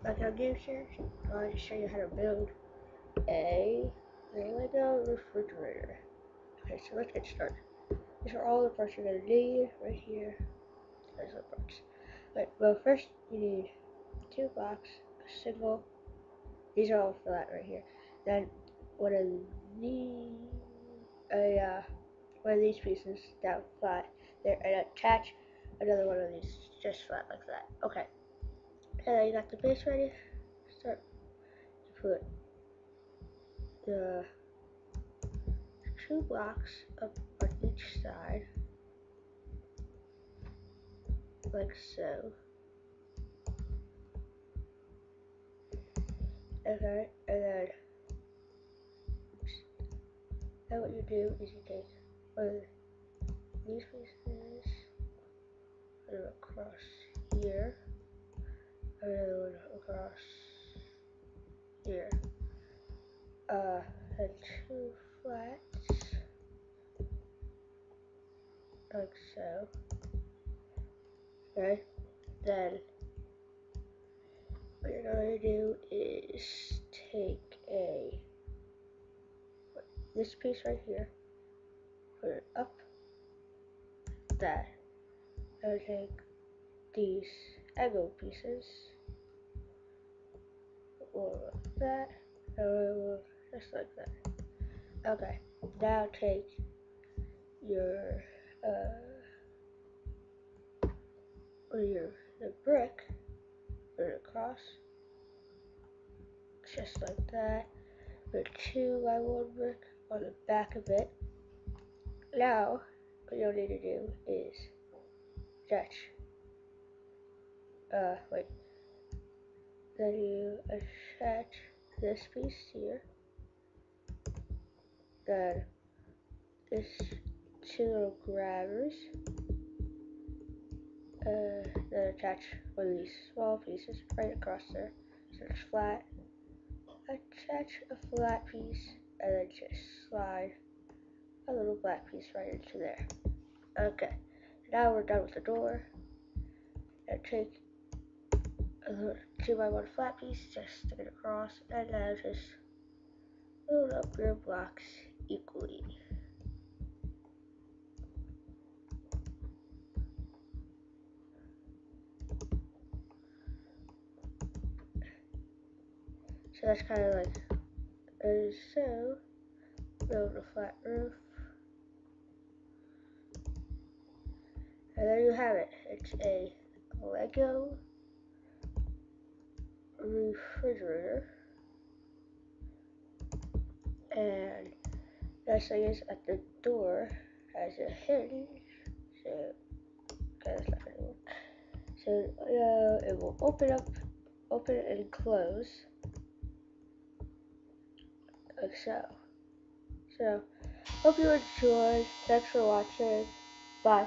Like our game series, I'm going to show you how to build a Lego refrigerator. Okay, so let's get started. These are all the parts you're going to need right here. There's the parts. Right, well, first you need 2 blocks, a single. These are all flat right here. Then one of these pieces down flat there, and attach another one of these just flat like that. Okay. And then you got the base ready. Start to put the 2 blocks up on each side, like so. Okay, and then what you do is you take one of these pieces, put it across here, another one across here, and 2 flats, like so. Okay, then what you're going to do is take this piece right here, put it up that, and take these Eggo pieces, or like that, or just like that. Okay, now take your the brick, put it across, just like that. Put 2 by 1 brick on the back of it. Now, what you'll need to do is attach. Then you attach this piece here. Then this 2 little grabbers. Then attach one of these small pieces right across there, so it's flat. Attach a flat piece, and then just slide a little black piece right into there. Okay, now we're done with the door. And take a little 2 by 1 flat piece, just stick it across, and now just load up your blocks equally. So that's kind of like, so build a flat roof. And there you have it. It's a Lego refrigerator. And nice thing is at the door has a hinge. So, okay, that's not gonna work. So it will open and close like so. So, hope you enjoyed. Thanks for watching. Bye.